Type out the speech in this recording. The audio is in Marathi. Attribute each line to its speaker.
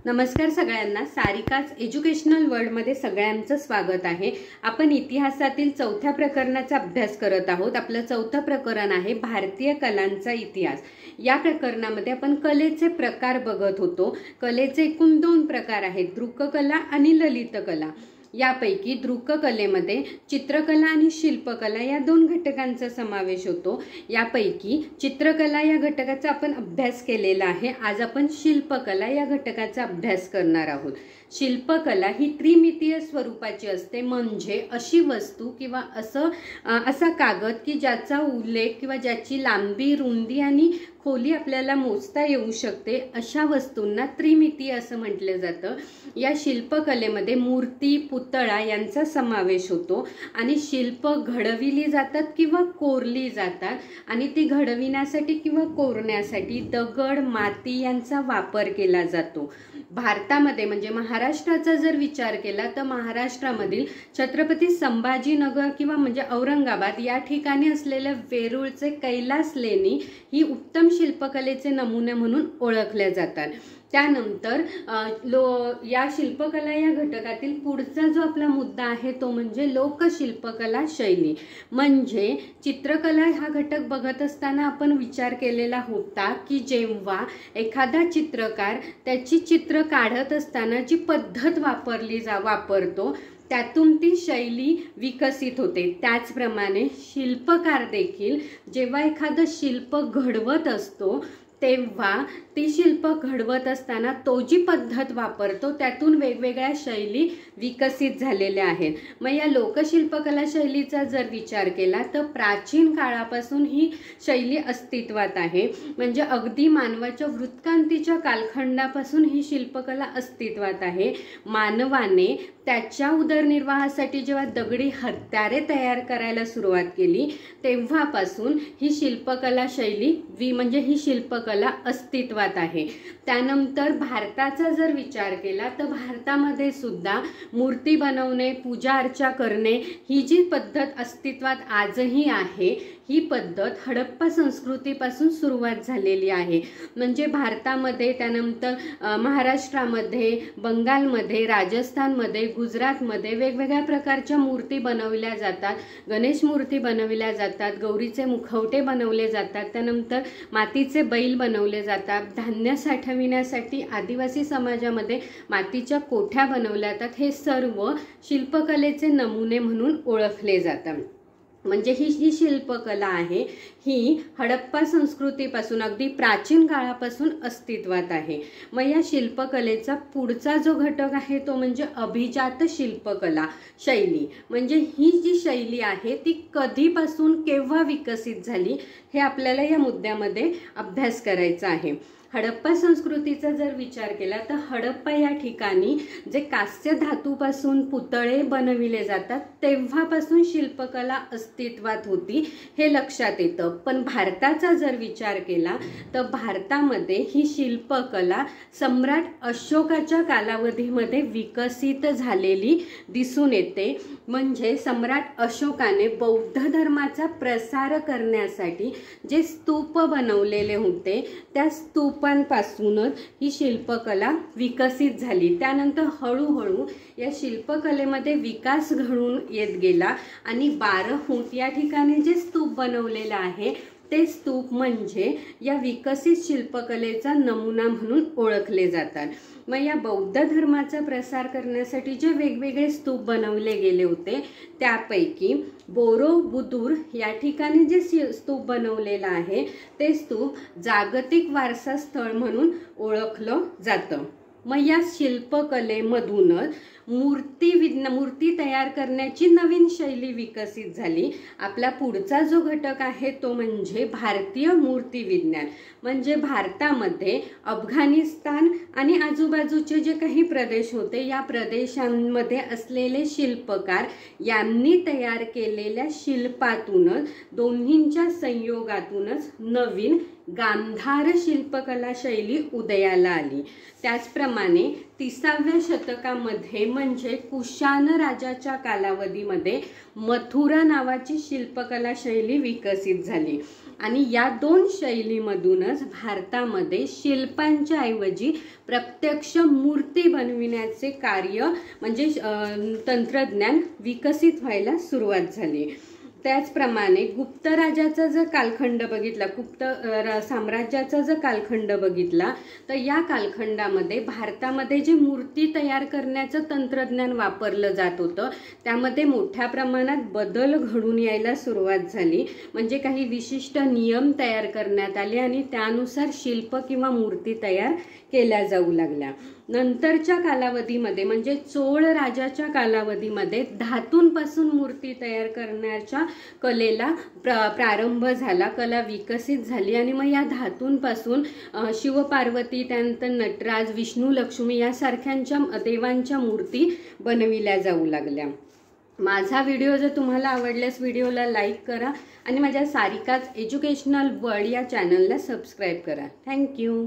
Speaker 1: नमस्कार सगळ्यांना, सारिकाच एज्युकेशनल वर्ल्डमध्ये सगळ्यांचं स्वागत आहे। आपण इतिहासातील चौथ्या प्रकरणाचा अभ्यास करत आहोत। आपलं चौथं प्रकरण आहे भारतीय कलांचा इतिहास। या प्रकरणामध्ये आपण कलेचे प्रकार बघत होतो। कलेचे एकूण 2 प्रकार आहेत, दृक्कला आणि ललित कला। यापैकी दृक्कलेमध्ये चित्रकला आणि शिल्पकला या 2 घटकांचा समावेश होतो। यापैकी चित्रकला या घटकाचा आपण अभ्यास केलेला आहे। आज आपण शिल्पकला या घटकाचा अभ्यास करणार आहोत। शिल्पकला ही त्रिमितीय स्वरूपाची असते, म्हणजे अशी वस्तू किंवा असा कागद की ज्याचा उल्लेख किंवा ज्याची लांबी, रुंदी आणि खोली आपल्याला मोजता येऊ शकते, अशा वस्तूंना त्रिमितीय असं म्हटलं जातं। या शिल्पकलेमध्ये मूर्ती, पुतळा यांचा समावेश होतो आणि शिल्प घडविली जातात किंवा कोरली जातात आणि ती घडविण्यासाठी किंवा कोरण्यासाठी दगड, माती यांचा वापर केला जातो। भारतामध्ये म्हणजे महाराष्ट्राचा जर विचार केला तर महाराष्ट्रामधील छत्रपती संभाजीनगर किंवा म्हणजे औरंगाबाद या ठिकाणी असलेल्या वेरूळचे कैलास लेणी ही उत्तम शिल्पकलेचे नमुने म्हणून ओळखल्या जातात। त्यानंतर या शिल्पकला या घटकातील पुढचा जो आपला मुद्दा आहे तो म्हणजे लोकशिल्पकला शैली। म्हणजे चित्रकला हा घटक बघत असताना आपण विचार केलेला होता की जेव्हा एखादा चित्रकार त्याची चित्र काढत असताना जी पद्धत वापरतो त्यातून ती शैली विकसित होते। त्याचप्रमाणे शिल्पकार देखील जेव्हा एखादं शिल्प घडवत असतो तेव्हा ती शिल्प घडवत असताना तो जी पद्धत वापरतो त्यातून वेगवेगळ्या शैली विकसित झालेल्या आहेत। मग या लोकशिल्पकला शैलीचा जर विचार केला तर प्राचीन काळापासून ही शैली अस्तित्वात आहे। म्हणजे अगदी मानवाच्या वृत्तकांतीच्या कालखंडापासून ही शिल्पकला अस्तित्वात आहे। मानवाने त्याच्या उदरनिर्वाहासाठी जेव्हा दगडी हत्यारे तयार करायला सुरुवात केली तेव्हापासून ही शिल्पकला शैली म्हणजे ही शिल्पकला अस्तित्वात आहे। त्यानंतर भारताचा जर विचार केला तर भारतामध्ये सुद्धा मूर्ती बनवणे, पूजा अर्चा करणे ही जी पद्धत अस्तित्वात आजही आहे, ही पद्धत हडप्पा संस्कृतीपासून सुरुवात झालेली आहे। म्हणजे भारतामध्ये त्यानंतर महाराष्ट्रामध्ये, बंगालमध्ये, राजस्थानमध्ये, गुजरातमध्ये वेगवेगळ्या प्रकारच्या मूर्ती बनवल्या जातात। गणेश मूर्ती बनवल्या जातात, गौरीचे मुखवटे बनवले जातात, त्यानंतर मातीचे बैल बनवले जातात, धान्य साठविण्यासाठी आदिवासी समाजामध्ये मातीच्या कोठ्या बनवल्या जातात। हे सर्व शिल्पकलेचे नमुने म्हणून ओळखले जातात। म्हणजे ही जी शिल्पकला आहे ही हडप्पा संस्कृतीपासून अगदी प्राचीन काळापासून अस्तित्वात आहे। मग या शिल्पकलेचा पुढचा जो घटक आहे तो म्हणजे अभिजात शिल्पकला शैली। म्हणजे ही जी शैली आहे ती कधीपासून केव्हा विकसित झाली हे आपल्याला या मुद्द्यामध्ये अभ्यास करायचा आहे। हडप्पा संस्कृतीचा जर विचार केला तर हडप्पा या ठिकाणी जे कास्य धातूपासून पुतळे बनविले जातात तेव्हापासून शिल्पकला अस्तित्वात होती हे लक्षात येतं। पण भारताचा जर विचार केला तर भारतामध्ये ही शिल्पकला सम्राट अशोकाच्या कालावधीमध्ये विकसित झालेली दिसून येते। म्हणजे सम्राट अशोकाने बौद्ध धर्माचा प्रसार करण्यासाठी जे स्तूप बनवलेले होते त्या स्तूपांपासूनच ही शिल्पकला विकसित झाली। त्यानंतर हळूहळू या शिल्पकलेमध्ये विकास घडून येत गेला आणि 12 या ठिकाणी जे स्तूप बनवलेला आहे ते स्तूप म्हणजे या विकसित शिल्पकलेचा नमुना म्हणून ओळखले जातात। मग या बौद्ध धर्माचा प्रसार करण्यासाठी जे वेगवेगळे स्तूप बनवले गेले होते त्यापैकी बोरोबुदूर या ठिकाणी जे स्तूप बनवलेला आहे ते स्तूप जागतिक वारसा स्थळ म्हणून ओळखलं जातं। मग या शिल्पकलेमधूनच मूर्ती तयार करण्याची नवीन शैली विकसित झाली। आपला पुढचा जो घटक आहे तो म्हणजे भारतीय मूर्ती विज्ञान। म्हणजे भारतामध्ये अफगाणिस्तान आणि आजूबाजूचे जे काही प्रदेश होते या प्रदेशांमध्ये असलेले शिल्पकार यांनी तयार केलेल्या शिल्पातूनच दोन्हींच्या संयोगातूनच नवीन गांधार शिल्पकला शैली उदयाला आली। त्याचप्रमाणे 30व्या शतकामध्ये म्हणजे कुशाण राजाच्या कालावधीमध्ये मथुरा नावाची शिल्पकला शैली विकसित झाली आणि या दोन शैलीमधूनच भारतामध्ये शिल्पांच्या ऐवजी प्रत्यक्ष मूर्ती बनविण्याचे कार्य म्हणजे तंत्रज्ञान विकसित व्हायला सुरुवात झाली। त्याचप्रमाणे गुप्त राजाचा जर कालखंड बघितला, गुप्त साम्राज्याचा जर कालखंड बघितला तर या कालखंडामध्ये भारतामध्ये जे मूर्ती तयार करण्याचं तंत्रज्ञान वापरलं जात होतं त्यामध्ये मोठ्या प्रमाणात बदल घडून यायला सुरुवात झाली। म्हणजे काही विशिष्ट नियम तयार करण्यात आले आणि त्यानुसार शिल्प किंवा मूर्ती तयार केल्या जाऊ लागल्या। नंतरच्या कालावधीमध्ये म्हणजे चोळ राजाच्या कालावधीमध्ये धातूंपासून मूर्ती तयार करण्याच्या कलेला प्रारंभ झाला, कला विकसित झाली आणि मग या धातूंपासून शिवपार्वती, त्यानंतर नटराज, विष्णू, लक्ष्मी यासारख्यांच्या देवांच्या मूर्ती बनविल्या जाऊ लागल्या। माझा व्हिडिओ जर तुम्हाला आवडल्यास व्हिडिओला लाईक करा आणि माझ्या सारिकाच एज्युकेशनल वर्ल्ड या चॅनलला सबस्क्राईब करा। थँक्यू।